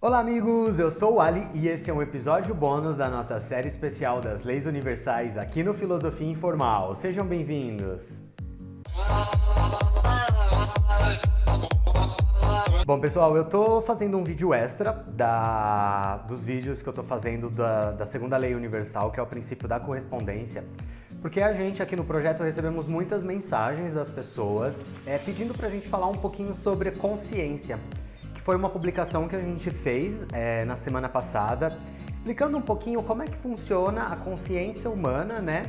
Olá amigos, eu sou o Ali e esse é um episódio bônus da nossa série especial das Leis Universais aqui no Filosofia Informal. Sejam bem-vindos! Bom pessoal, eu tô fazendo um vídeo extra dos vídeos que eu tô fazendo da segunda lei universal, que é o princípio da correspondência, porque a gente aqui no projeto recebemos muitas mensagens das pessoas pedindo pra gente falar um pouquinho sobre consciência. Foi uma publicação que a gente fez na semana passada, explicando um pouquinho como é que funciona a consciência humana, né?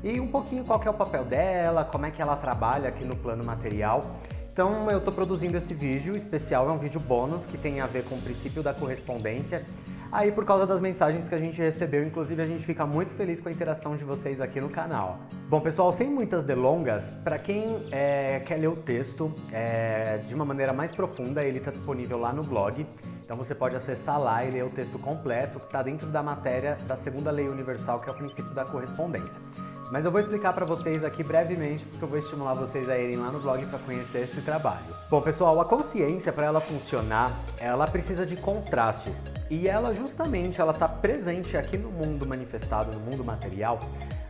E um pouquinho qual que é o papel dela, como é que ela trabalha aqui no plano material. Então eu estou produzindo esse vídeo especial, é um vídeo bônus que tem a ver com o princípio da correspondência. Aí por causa das mensagens que a gente recebeu, inclusive a gente fica muito feliz com a interação de vocês aqui no canal. Bom pessoal, sem muitas delongas, para quem quer ler o texto de uma maneira mais profunda, ele está disponível lá no blog. Então você pode acessar lá e ler o texto completo, que está dentro da matéria da segunda lei universal, que é o princípio da correspondência. Mas eu vou explicar para vocês aqui brevemente, porque eu vou estimular vocês a irem lá no blog para conhecer esse trabalho. Bom pessoal, a consciência, para ela funcionar, ela precisa de contrastes. E ela justamente está presente aqui no mundo manifestado, no mundo material,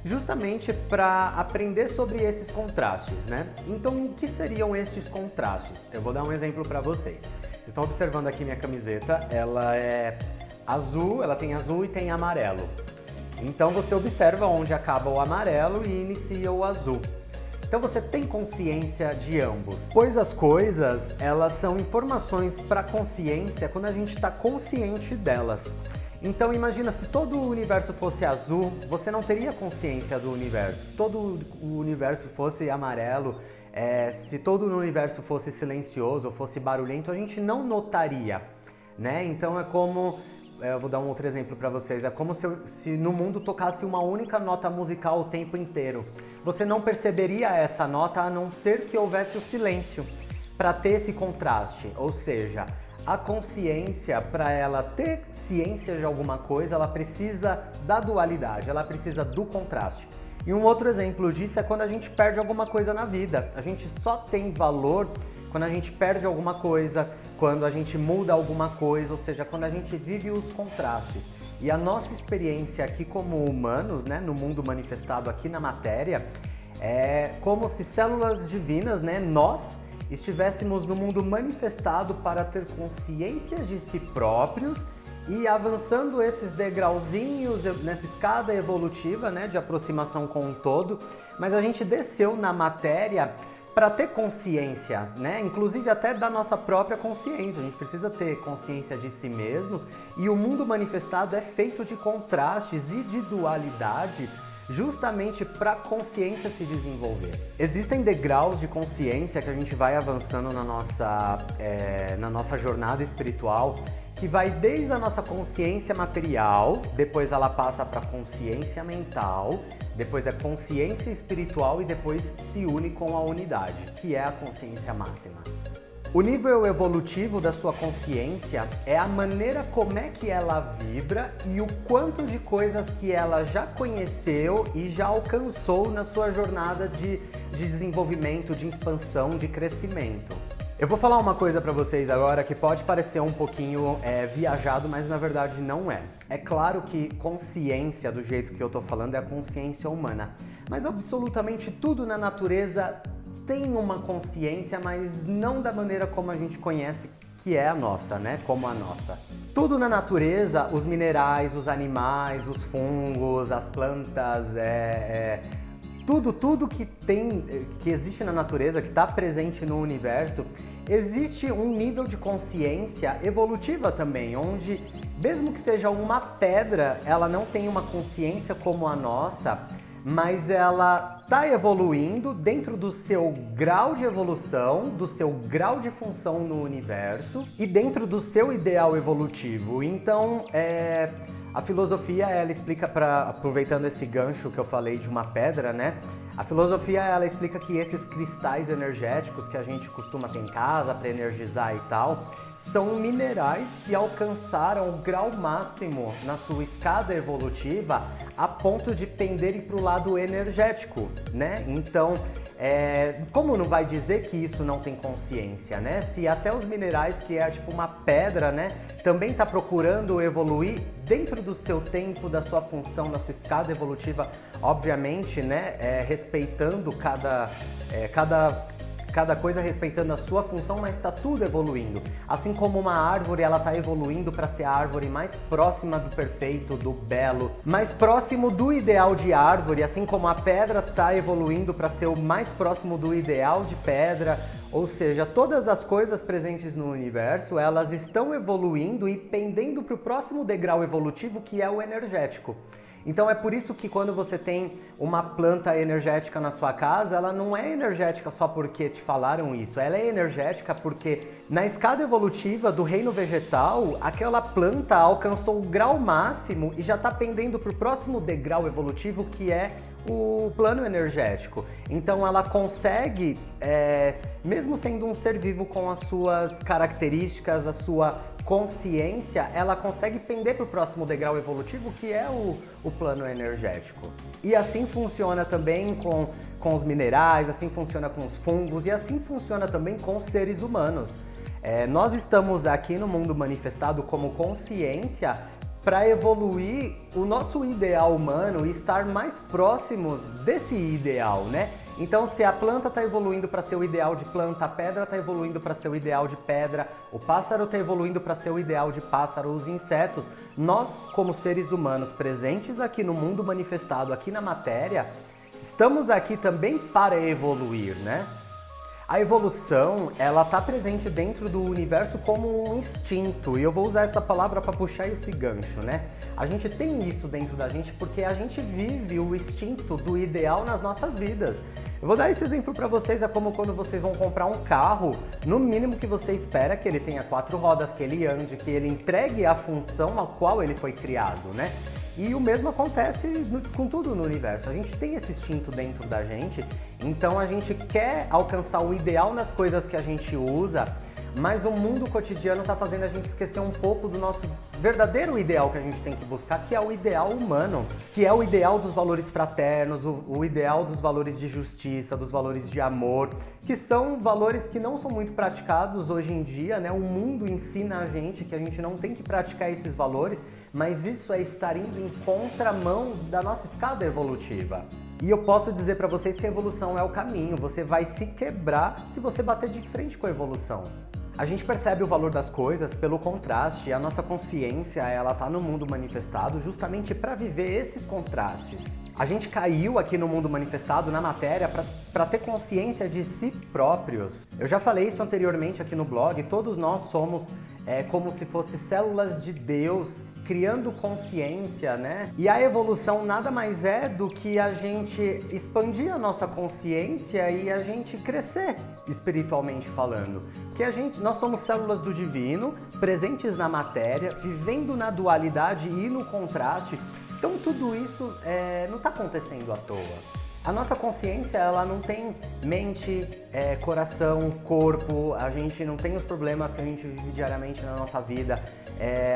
justamente para aprender sobre esses contrastes, né? Então, o que seriam esses contrastes? Eu vou dar um exemplo para vocês. Vocês estão observando aqui minha camiseta, ela é azul, ela tem azul e tem amarelo. Então você observa onde acaba o amarelo e inicia o azul. Então você tem consciência de ambos. Pois as coisas, elas são informações para a consciência quando a gente está consciente delas. Então imagina, se todo o universo fosse azul, você não teria consciência do universo. Se todo o universo fosse amarelo, se todo o universo fosse silencioso ou fosse barulhento, a gente não notaria, né? Então é como... Eu vou dar um outro exemplo para vocês. É como se no mundo tocasse uma única nota musical o tempo inteiro. Você não perceberia essa nota a não ser que houvesse o silêncio para ter esse contraste. Ou seja, a consciência, para ela ter ciência de alguma coisa, ela precisa da dualidade, ela precisa do contraste. E um outro exemplo disso é quando a gente perde alguma coisa na vida. A gente só tem valor quando a gente perde alguma coisa, quando a gente muda alguma coisa, ou seja, quando a gente vive os contrastes. E a nossa experiência aqui como humanos, né, no mundo manifestado aqui na matéria, é como se células divinas, né, nós estivéssemos no mundo manifestado para ter consciência de si próprios e avançando esses degrauzinhos nessa escada evolutiva, né, de aproximação com o todo, mas a gente desceu na matéria para ter consciência, né? Inclusive até da nossa própria consciência. A gente precisa ter consciência de si mesmos e o mundo manifestado é feito de contrastes e de dualidades justamente para a consciência se desenvolver. Existem degraus de consciência que a gente vai avançando na nossa jornada espiritual, que vai desde a nossa consciência material, depois ela passa para a consciência mental, depois é consciência espiritual e depois se une com a unidade, que é a consciência máxima. O nível evolutivo da sua consciência é a maneira como é que ela vibra e o quanto de coisas que ela já conheceu e já alcançou na sua jornada de desenvolvimento, de expansão, de crescimento. Eu vou falar uma coisa pra vocês agora que pode parecer um pouquinho viajado, mas na verdade não é. É claro que consciência, do jeito que eu tô falando, é a consciência humana. Mas absolutamente tudo na natureza tem uma consciência, mas não da maneira como a gente conhece, que é a nossa, né? Como a nossa. Tudo na natureza, os minerais, os animais, os fungos, as plantas, tudo que existe na natureza, que está presente no universo, existe um nível de consciência evolutiva também, onde mesmo que seja uma pedra, ela não tem uma consciência como a nossa, mas ela está evoluindo dentro do seu grau de evolução, do seu grau de função no universo e dentro do seu ideal evolutivo. Então, a filosofia, ela explica, aproveitando esse gancho que eu falei de uma pedra, né? A filosofia, ela explica que esses cristais energéticos que a gente costuma ter em casa para energizar e tal, são minerais que alcançaram o grau máximo na sua escada evolutiva a ponto de penderem para o lado energético, né? Então, como não vai dizer que isso não tem consciência, né? Se até os minerais, que é tipo uma pedra, né, também está procurando evoluir dentro do seu tempo, da sua função, da sua escada evolutiva, obviamente, né, respeitando cada coisa respeitando a sua função, mas está tudo evoluindo. Assim como uma árvore, ela está evoluindo para ser a árvore mais próxima do perfeito, do belo, mais próximo do ideal de árvore, assim como a pedra está evoluindo para ser o mais próximo do ideal de pedra. Ou seja, todas as coisas presentes no universo, elas estão evoluindo e pendendo para o próximo degrau evolutivo, que é o energético. Então é por isso que quando você tem uma planta energética na sua casa, ela não é energética só porque te falaram isso, ela é energética porque na escada evolutiva do reino vegetal, aquela planta alcançou o grau máximo e já está pendendo para o próximo degrau evolutivo, que é o plano energético. Então ela consegue, mesmo sendo um ser vivo com as suas características, a sua consciência, ela consegue pender para o próximo degrau evolutivo, que é o plano energético. E assim funciona também com os minerais, assim funciona com os fungos e assim funciona também com os seres humanos. Nós estamos aqui no mundo manifestado como consciência para evoluir o nosso ideal humano e estar mais próximos desse ideal, né? Então, se a planta está evoluindo para ser o ideal de planta, a pedra está evoluindo para ser o ideal de pedra, o pássaro está evoluindo para ser o ideal de pássaro, os insetos, nós, como seres humanos presentes aqui no mundo manifestado, aqui na matéria, estamos aqui também para evoluir, né? A evolução, ela está presente dentro do universo como um instinto, e eu vou usar essa palavra para puxar esse gancho, né? A gente tem isso dentro da gente porque a gente vive o instinto do ideal nas nossas vidas. Eu vou dar esse exemplo para vocês, é como quando vocês vão comprar um carro, no mínimo que você espera que ele tenha 4 rodas, que ele ande, que ele entregue a função a qual ele foi criado, né? E o mesmo acontece com tudo no universo. A gente tem esse instinto dentro da gente, então a gente quer alcançar o ideal nas coisas que a gente usa, mas o mundo cotidiano está fazendo a gente esquecer um pouco do nosso verdadeiro ideal que a gente tem que buscar, que é o ideal humano, que é o ideal dos valores fraternos, o ideal dos valores de justiça, dos valores de amor, que são valores que não são muito praticados hoje em dia, né? O mundo ensina a gente que a gente não tem que praticar esses valores, mas isso é estar indo em contramão da nossa escada evolutiva. E eu posso dizer para vocês que a evolução é o caminho, você vai se quebrar se você bater de frente com a evolução. A gente percebe o valor das coisas pelo contraste, a nossa consciência, ela tá no mundo manifestado justamente para viver esses contrastes. A gente caiu aqui no mundo manifestado, na matéria, para ter consciência de si próprios. Eu já falei isso anteriormente aqui no blog, todos nós somos como se fossem células de Deus, criando consciência, né? E a evolução nada mais é do que a gente expandir a nossa consciência e a gente crescer espiritualmente falando. Porque nós somos células do divino, presentes na matéria, vivendo na dualidade e no contraste. Então tudo isso não está acontecendo à toa. A nossa consciência, ela não tem mente, coração, corpo, a gente não tem os problemas que a gente vive diariamente na nossa vida.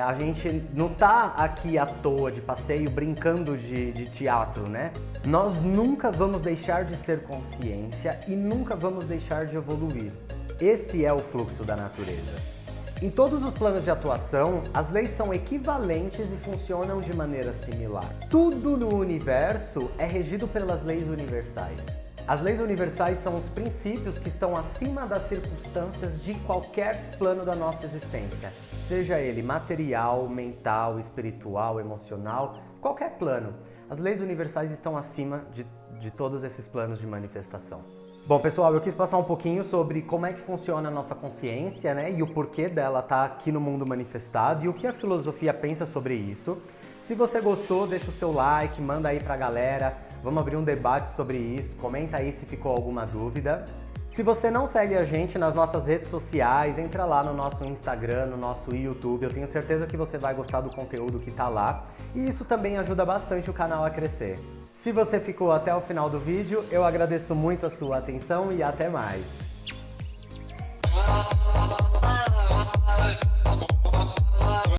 A gente não tá aqui à toa de passeio brincando de teatro, né? Nós nunca vamos deixar de ser consciência e nunca vamos deixar de evoluir. Esse é o fluxo da natureza. Em todos os planos de atuação, as leis são equivalentes e funcionam de maneira similar. Tudo no universo é regido pelas leis universais. As leis universais são os princípios que estão acima das circunstâncias de qualquer plano da nossa existência, seja ele material, mental, espiritual, emocional, qualquer plano. As leis universais estão acima de todos esses planos de manifestação. Bom, pessoal, eu quis passar um pouquinho sobre como é que funciona a nossa consciência, né, e o porquê dela estar aqui no mundo manifestado e o que a filosofia pensa sobre isso. Se você gostou, deixa o seu like, manda aí pra galera, vamos abrir um debate sobre isso, comenta aí se ficou alguma dúvida. Se você não segue a gente nas nossas redes sociais, entra lá no nosso Instagram, no nosso YouTube, eu tenho certeza que você vai gostar do conteúdo que tá lá e isso também ajuda bastante o canal a crescer. Se você ficou até o final do vídeo, eu agradeço muito a sua atenção e até mais!